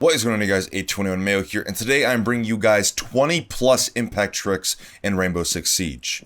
What is going on, you guys? 821 Mayo here, and today I'm bringing you guys 20 plus impact tricks in Rainbow Six Siege.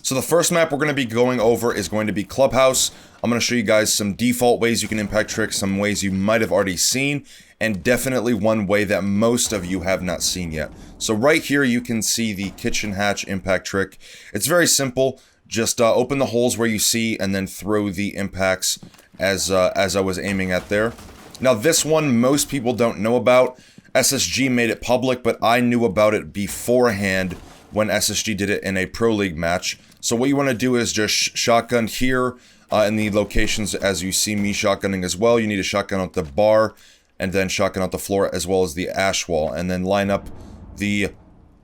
So the first map we're going to be going over is going to be Clubhouse. I'm going to show you guys some default ways you can impact tricks, some ways you might have already seen, and definitely one way that most of you have not seen yet. So right here you can see the kitchen hatch impact trick. It's very simple. Just open the holes where you see and then throw the impacts as I was aiming at there. Now this one most people don't know about. SSG made it public, but I knew about it beforehand when SSG did it in a Pro League match. So what you want to do is just shotgun here in the locations as you see me shotgunning as well. You need a shotgun at the bar and then shotgun at the floor as well as the ash wall, and then line up the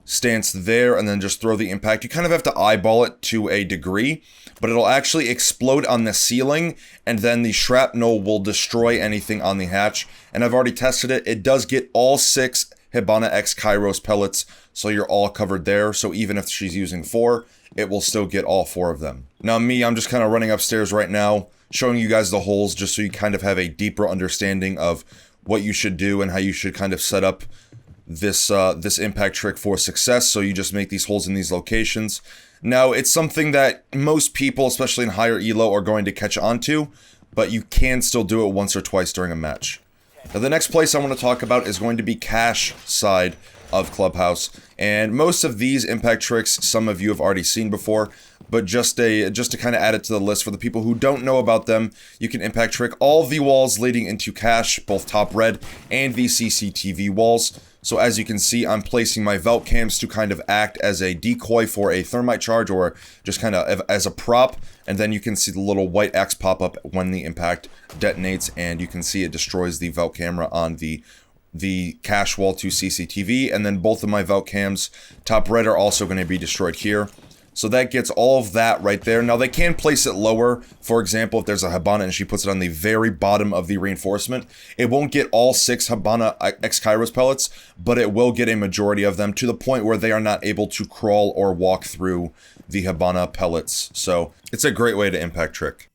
stance there and then just throw the impact. You kind of have to eyeball it to a degree, but it'll actually explode on the ceiling and then the shrapnel will destroy anything on the hatch. And I've already tested it. It does get all 6 Hibana X Kairos pellets, so you're all covered there. So even if she's using 4, it will still get all 4 of them. Now me, I'm just kind of running upstairs right now, showing you guys the holes just so you kind of have a deeper understanding of what you should do and how you should kind of set up this impact trick for success. So you just make these holes in these locations. Now it's something that most people, especially in higher elo, are going to catch on to, but you can still do it once or twice during a match. Now the next place I want to talk about is going to be cache side of Clubhouse, and most of these impact tricks some of you have already seen before, but just to kind of add it to the list for the people who don't know about them, you can impact trick all the walls leading into cache, both top red and the CCTV walls. So as you can see, I'm placing my Velt cams to kind of act as a decoy for a thermite charge, or just kind of as a prop, and then you can see the little white X pop up when the impact detonates, and you can see it destroys the Velt camera on the cache wall to CCTV, and then both of my Velt cams, top red, are also going to be destroyed here. So that gets all of that right there. Now they can place it lower. For example, if there's a Hibana and she puts it on the very bottom of the reinforcement, it won't get all 6 Hibana X Kairos pellets, but it will get a majority of them to the point where they are not able to crawl or walk through the Hibana pellets. So it's a great way to impact trick.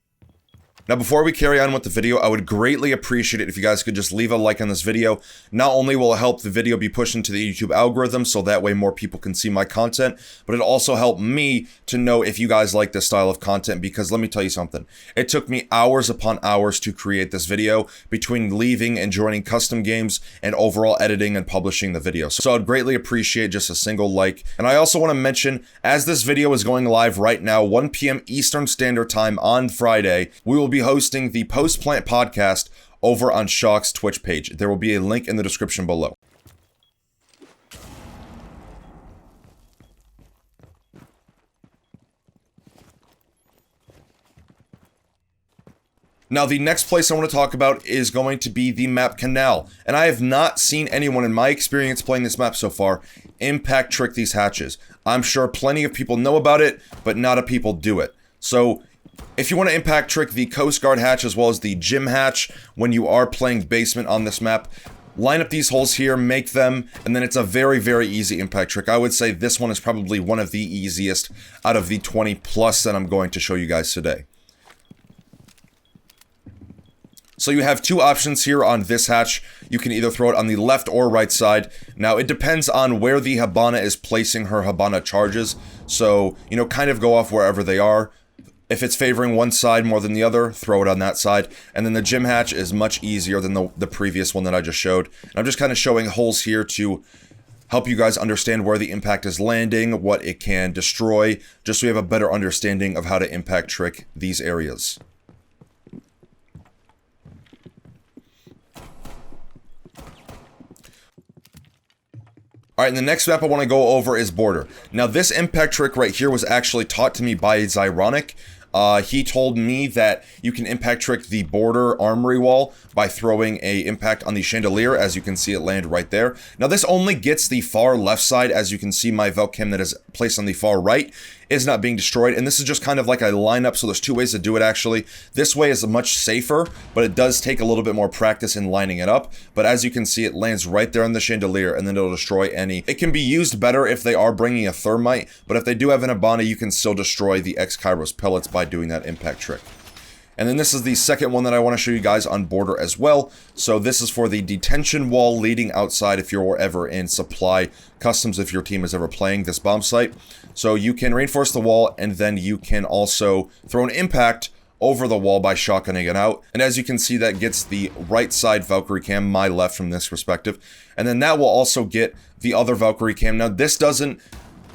Now before we carry on with the video, I would greatly appreciate it if you guys could just leave a like on this video. Not only will it help the video be pushed into the YouTube algorithm, so that way more people can see my content, but it'll also help me to know if you guys like this style of content, because let me tell you something. It took me hours upon hours to create this video, between leaving and joining custom games and overall editing and publishing the video. So I'd greatly appreciate just a single like. And I also want to mention, as this video is going live right now, 1 p.m. Eastern Standard Time on Friday, we will be hosting the Post Plant podcast over on Shock's Twitch page. There will be a link in the description below. Now the next place I want to talk about is going to be the map Canal, and I have not seen anyone in my experience playing this map so far impact trick these hatches. I'm sure plenty of people know about it, but not a people do it. So if you want to impact trick the Coast Guard hatch as well as the gym hatch when you are playing basement on this map, line up these holes here, make them, and then it's a very, very easy impact trick. I would say this one is probably one of the easiest out of the 20 plus that I'm going to show you guys today. So you have 2 options here on this hatch. You can either throw it on the left or right side. Now it depends on where the Hibana is placing her Hibana charges. So, you know, kind of go off wherever they are. If it's favoring one side more than the other, throw it on that side. And then the gym hatch is much easier than the previous one that I just showed. And I'm just kind of showing holes here to help you guys understand where the impact is landing, what it can destroy, just so we have a better understanding of how to impact trick these areas. Alright, and the next map I want to go over is Border. Now this impact trick right here was actually taught to me by Zyronic. He told me that you can impact trick the Border armory wall by throwing a impact on the chandelier, as you can see it land right there. Now this only gets the far left side, as you can see my Velcam that is placed on the far right is not being destroyed, and this is just kind of like a lineup, so there's 2 ways to do it actually. This way is much safer, but it does take a little bit more practice in lining it up, but as you can see it lands right there on the chandelier, and then it'll destroy any. It can be used better if they are bringing a thermite, but if they do have an Hibana, you can still destroy the X Kairos pellets by doing that impact trick. And then this is the second one that I want to show you guys on border as well. So this is for the detention wall leading outside if you're ever in supply customs, if your team is ever playing this bomb site. So you can reinforce the wall, and then you can also throw an impact over the wall by shotgunning it out. And as you can see, that gets the right side Valkyrie cam, my left from this perspective. And then that will also get the other Valkyrie cam. Now this doesn't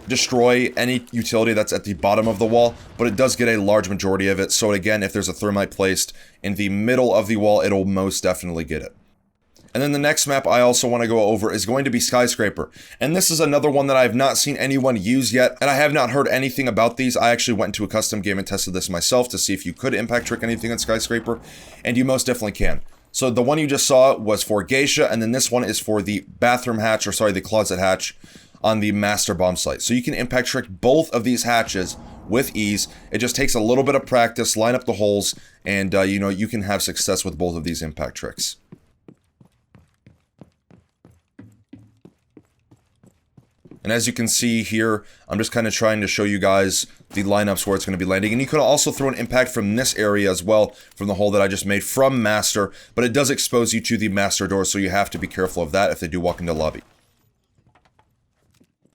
destroy any utility that's at the bottom of the wall, but it does get a large majority of it. So again, if there's a thermite placed in the middle of the wall, it'll most definitely get it. And then the next map I also want to go over is going to be Skyscraper. And this is another one that I have not seen anyone use yet, and I have not heard anything about these. I actually went into a custom game and tested this myself to see if you could impact trick anything on Skyscraper, and you most definitely can. So the one you just saw was for Geisha, and then this one is for the bathroom hatch, or sorry, the closet hatch on the master bomb site. So you can impact trick both of these hatches with ease. It just takes a little bit of practice, line up the holes, and you know, you can have success with both of these impact tricks. And as you can see here, I'm just kind of trying to show you guys the lineups where it's going to be landing. And you could also throw an impact from this area as well, from the hole that I just made from master, but it does expose you to the master door, so you have to be careful of that if they do walk into lobby.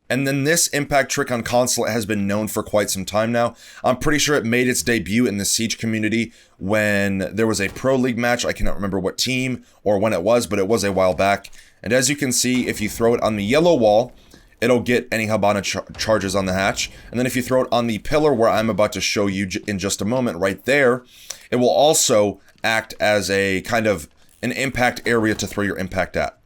And then this impact trick on Consulate has been known for quite some time now. I'm pretty sure it made its debut in the Siege community when there was a Pro League match. I cannot remember what team or when it was, but it was a while back. And as you can see, if you throw it on the yellow wall, it'll get any Hibana charges on the hatch. And then if you throw it on the pillar where I'm about to show you in just a moment, right there, it will also act as a kind of an impact area to throw your impact at.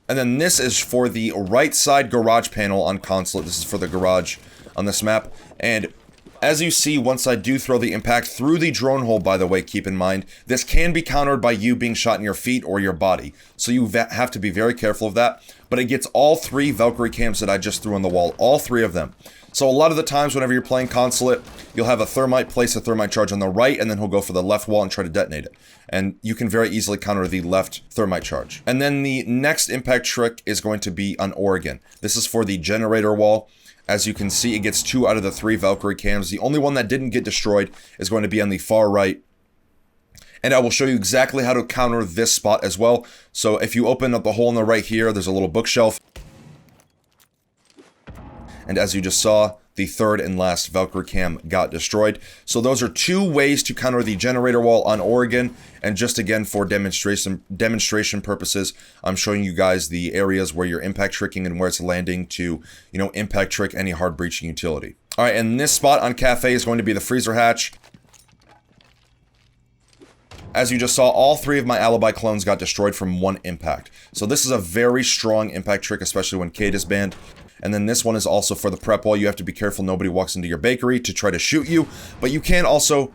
And then this is for the right side garage panel on Consulate. This is for the garage on this map. And as you see, once I do throw the impact through the drone hole, by the way, keep in mind, this can be countered by you being shot in your feet or your body. So you have to be very careful of that. But it gets all three Valkyrie cams that I just threw on the wall, all three of them. So a lot of the times whenever you're playing Consulate, you'll have a thermite place a thermite charge on the right, and then he'll go for the left wall and try to detonate it. And you can very easily counter the left thermite charge. And then the next impact trick is going to be on Oregon. This is for the generator wall. As you can see, it gets 2 out of the 3 Valkyrie cams. The only one that didn't get destroyed is going to be on the far right. And I will show you exactly how to counter this spot as well. So if you open up the hole on the right here, there's a little bookshelf. And as you just saw, the third and last Valkyrie cam got destroyed. So those are 2 ways to counter the generator wall on Oregon. And just again, for demonstration purposes, I'm showing you guys the areas where you're impact tricking and where it's landing to, you know, impact trick any hard breaching utility. All right, and this spot on Cafe is going to be the freezer hatch. As you just saw, all 3 of my alibi clones got destroyed from 1 impact. So this is a very strong impact trick, especially when Cade is banned. And then this one is also for the prep wall. You have to be careful nobody walks into your bakery to try to shoot you. But you can also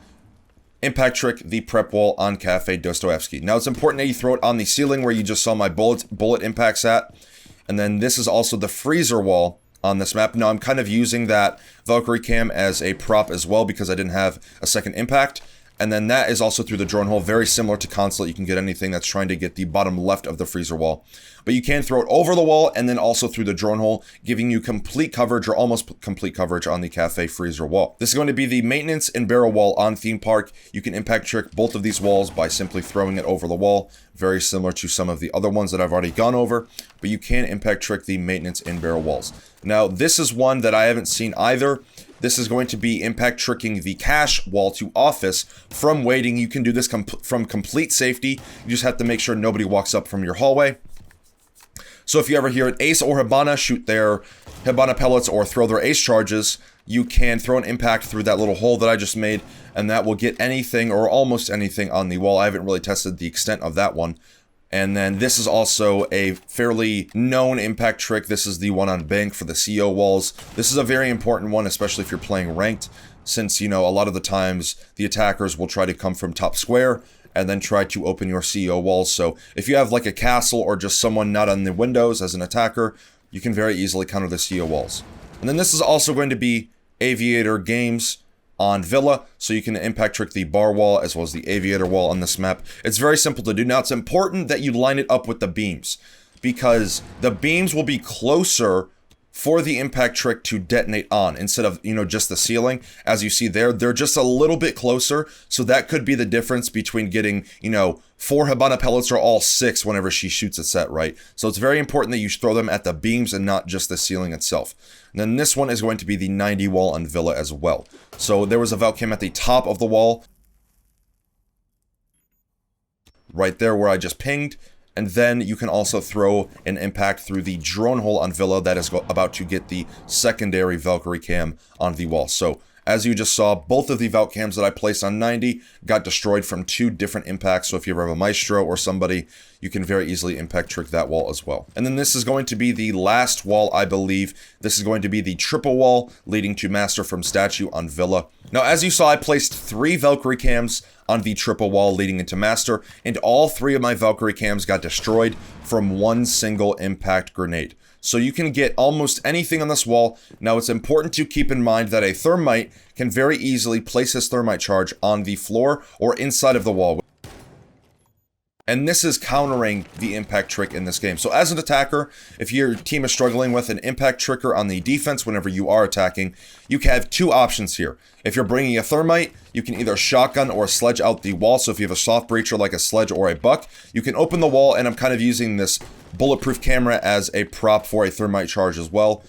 impact trick the prep wall on Cafe Dostoevsky. Now it's important that you throw it on the ceiling where you just saw my bullet impacts at. And then this is also the freezer wall on this map. Now I'm kind of using that Valkyrie cam as a prop as well because I didn't have a second impact. And then that is also through the drone hole, very similar to Consulate. You can get anything that's trying to get the bottom left of the freezer wall. But you can throw it over the wall and then also through the drone hole, giving you complete coverage or almost complete coverage on the Cafe freezer wall. This is going to be the maintenance and barrel wall on Theme Park. You can impact trick both of these walls by simply throwing it over the wall, very similar to some of the other ones that I've already gone over. But you can impact trick the maintenance and barrel walls. Now, this is one that I haven't seen either. This is going to be impact tricking the cash wall to office from waiting. You can do this from complete safety. You just have to make sure nobody walks up from your hallway. So if you ever hear an Ace or Hibana shoot their Hibana pellets or throw their Ace charges, you can throw an impact through that little hole that I just made, and that will get anything or almost anything on the wall. I haven't really tested the extent of that one. And then this is also a fairly known impact trick. This is the one on Bank for the CO walls. This is a very important one, especially if you're playing ranked, since, you know, a lot of the times the attackers will try to come from top square and then try to open your CO walls. So if you have like a castle or just someone not on the windows as an attacker, you can very easily counter the CO walls. And then this is also going to be Aviator Games on Villa, so you can impact trick the bar wall as well as the aviator wall on this map. It's very simple to do. Now it's important that you line it up with the beams, because the beams will be closer for the impact trick to detonate on instead of, just the ceiling. As you see there, they're just a little bit closer. So that could be the difference between getting, 4 Hibana pellets or all 6 whenever she shoots a set, right? So it's very important that you throw them at the beams and not just the ceiling itself. And then this one is going to be the 90 wall on Villa as well. So there was a Valcam at the top of the wall, right there where I just pinged. And then you can also throw an impact through the drone hole on Villa that is about to get the secondary Valkyrie cam on the wall. So as you just saw, both of the Valk cams that I placed on 90 got destroyed from 2 different impacts. So if you ever have a Maestro or somebody, you can very easily impact trick that wall as well. And then this is going to be the last wall, I believe. This is going to be the triple wall leading to Master from Statue on Villa. Now, as you saw, I placed 3 Valkyrie cams on the triple wall leading into Master, and all 3 of my Valkyrie cams got destroyed from 1 single impact grenade. So you can get almost anything on this wall. Now, it's important to keep in mind that a Thermite can very easily place his Thermite charge on the floor or inside of the wall. And this is countering the impact trick in this game. So as an attacker, if your team is struggling with an impact tricker on the defense whenever you are attacking, you can have 2 options here. If you're bringing a Thermite, you can either shotgun or sledge out the wall. So if you have a soft breacher like a sledge or a buck, you can open the wall, and I'm kind of using this bulletproof camera as a prop for a Thermite charge as well.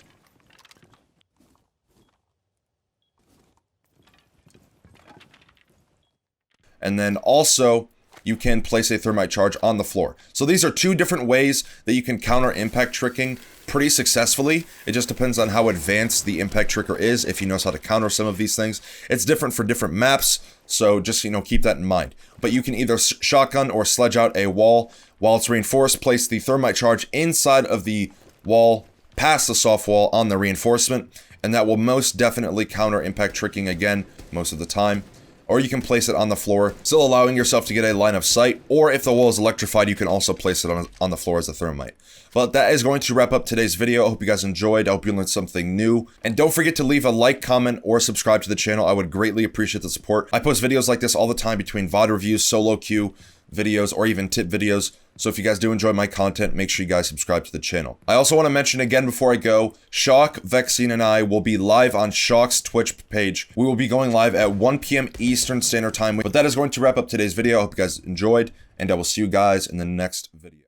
And then also, you can place a Thermite charge on the floor. So these are 2 different ways that you can counter impact tricking pretty successfully. It just depends on how advanced the impact tricker is, if he knows how to counter some of these things. It's different for different maps, so just, keep that in mind. But you can either shotgun or sledge out a wall. While it's reinforced, place the Thermite charge inside of the wall, past the soft wall on the reinforcement, and that will most definitely counter impact tricking again, most of the time. Or you can place it on the floor, still allowing yourself to get a line of sight. Or if the wall is electrified, you can also place it on the floor as a Thermite. But that is going to wrap up today's video. I hope you guys enjoyed. I hope you learned something new. And don't forget to leave a like, comment, or subscribe to the channel. I would greatly appreciate the support. I post videos like this all the time between VOD reviews, solo queue videos, or even tip videos. So if you guys do enjoy my content, make sure you guys subscribe to the channel. I also want to mention again before I go, Shock, Vexine, and I will be live on Shock's Twitch page. We will be going live at 1 p.m. Eastern Standard Time. But that is going to wrap up today's video. I hope you guys enjoyed, and I will see you guys in the next video.